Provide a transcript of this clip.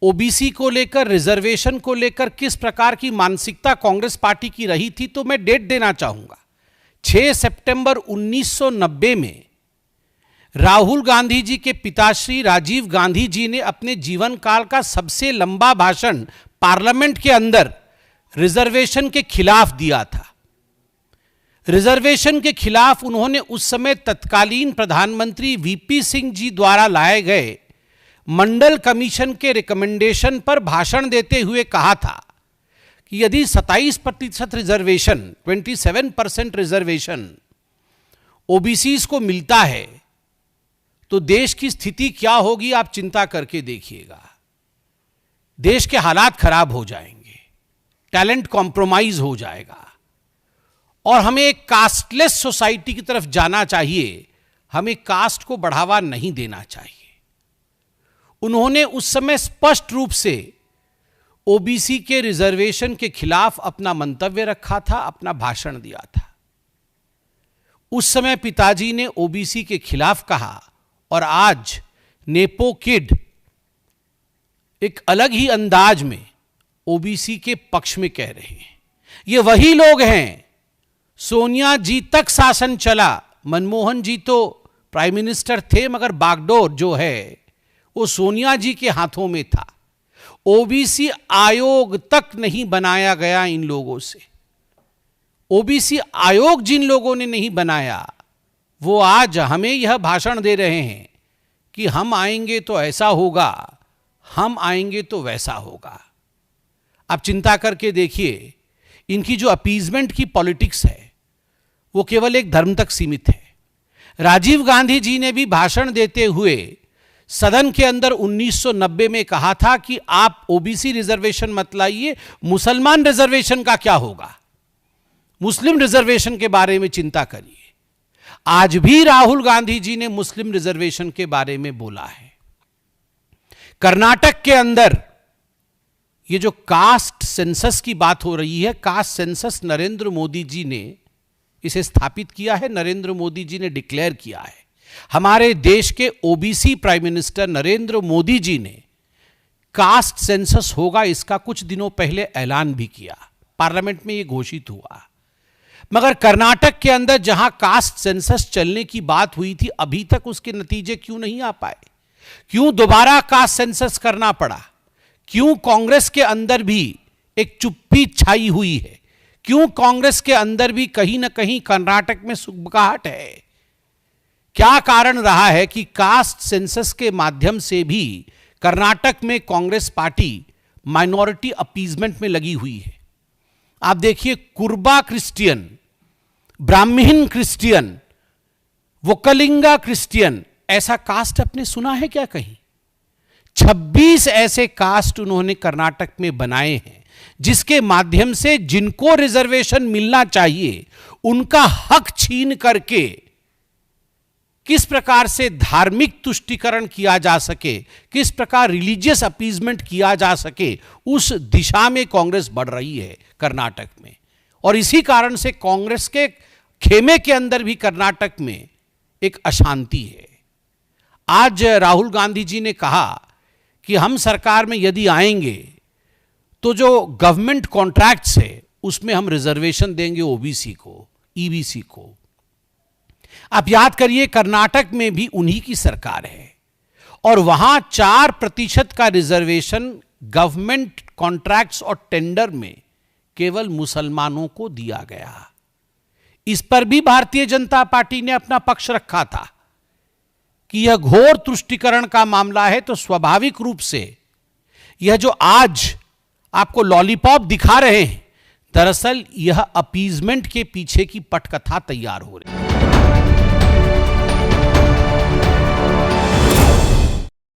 OBC को लेकर, reservation को लेकर किस प्रकार की मानसिकता कांग्रेस पार्टी की रही थी, तो मैं डेट देना चाहूंगा। 6 सितंबर 1990 में राहुल गांधी जी के पिताश्री राजीव गांधी जी ने अपने जीवन काल का सबसे लंबा भाषण पार्लियामेंट के अंदर रिजर्वेशन के खिलाफ दिया था। रिजर्वेशन के खिलाफ उन्होंने उस समय तत्कालीन प्रधानमंत्री वीपी सिंह जी द्वारा लाए गए मंडल कमीशन के रिकमेंडेशन पर भाषण देते हुए कहा था कि यदि 27% रिजर्वेशन, 27% रिजर्वेशन ओबीसीज को मिलता है तो देश की स्थिति क्या होगी, आप चिंता करके देखिएगा। देश के हालात खराब हो जाएंगे, टैलेंट कॉम्प्रोमाइज हो जाएगा और हमें एक कास्टलेस सोसाइटी की तरफ जाना चाहिए। हमें कास्ट को बढ़ावा नहीं देना चाहिए। उन्होंने उस समय स्पष्ट रूप से ओबीसी के रिजर्वेशन के खिलाफ अपना मंतव्य रखा था, अपना भाषण दिया था। उस समय पिताजी ने ओबीसी के खिलाफ कहा और आज नेपो किड एक अलग ही अंदाज में ओबीसी के पक्ष में कह रहे हैं। ये वही लोग हैं, सोनिया जी तक शासन चला, मनमोहन जी तो प्राइम मिनिस्टर थे मगर बागडोर जो है वो सोनिया जी के हाथों में था। ओबीसी आयोग तक नहीं बनाया गया इन लोगों से। ओबीसी आयोग जिन लोगों ने नहीं बनाया वो आज हमें यह भाषण दे रहे हैं कि हम आएंगे तो ऐसा होगा, हम आएंगे तो वैसा होगा। आप चिंता करके देखिए, इनकी जो अपीजमेंट की पॉलिटिक्स है वो केवल एक धर्म तक सीमित है। राजीव गांधी जी ने भी भाषण देते हुए सदन के अंदर 1990 में कहा था कि आप ओबीसी रिजर्वेशन मत लाइए, मुसलमान रिजर्वेशन का क्या होगा, मुस्लिम रिजर्वेशन के बारे में चिंता करिए। आज भी राहुल गांधी जी ने मुस्लिम रिजर्वेशन के बारे में बोला है। कर्नाटक के अंदर ये जो कास्ट सेंसस की बात हो रही है, कास्ट सेंसस नरेंद्र मोदी जी ने इसे स्थापित किया है, नरेंद्र मोदी जी ने डिक्लेयर किया है। हमारे देश के OBC prime minister Narendra Modi ji ने कास्ट सेंसस होगा इसका कुछ दिनों पहले ऐलान भी किया, पार्लियामेंट में यह घोषित हुआ। मगर कर्नाटक के अंदर जहां कास्ट सेंसस चलने की बात हुई थी, अभी तक उसके नतीजे क्यों नहीं आ पाए? क्यों दोबारा कास्ट सेंसस करना पड़ा? क्यों कांग्रेस के अंदर भी एक चुप्पी छाई हुई है? क्यों कांग्रेस के अंदर भी कहीं ना कहीं कर्नाटक में सुगबुगाहट है? क्या कारण रहा है कि कास्ट सेंसस के माध्यम से भी कर्नाटक में कांग्रेस पार्टी माइनॉरिटी अपीजमेंट में लगी हुई है? आप देखिए, कुर्बा क्रिश्चियन, ब्राह्मण क्रिश्चियन, वोकलिंगा क्रिश्चियन, ऐसा कास्ट आपने सुना है क्या कहीं? 26 ऐसे कास्ट उन्होंने कर्नाटक में बनाए हैं जिसके माध्यम से जिनको रिजर्वेशन मिलना चाहिए उनका हक छीन करके किस प्रकार से धार्मिक तुष्टीकरण किया जा सके, किस प्रकार रिलीजियस अपीजमेंट किया जा सके, उस दिशा में कांग्रेस बढ़ रही है कर्नाटक में। और इसी कारण से कांग्रेस के खेमे के अंदर भी कर्नाटक में एक अशांति है। आज राहुल गांधी जी ने कहा कि हम सरकार में यदि आएंगे तो जो गवर्नमेंट कॉन्ट्रैक्ट्स है उसमें हम रिजर्वेशन देंगे ओबीसी को, ईबीसी को। आप याद करिए, कर्नाटक में भी उन्हीं की सरकार है और वहां 4% का रिजर्वेशन गवर्नमेंट कॉन्ट्रैक्ट्स और टेंडर में केवल मुसलमानों को दिया गया। इस पर भी भारतीय जनता पार्टी ने अपना पक्ष रखा था कि यह घोर तुष्टीकरण का मामला है। तो स्वाभाविक रूप से यह जो आज आपको लॉलीपॉप दिखा रहे हैं, दरअसल यह अपीजमेंट के पीछे की पटकथा तैयार हो रही है।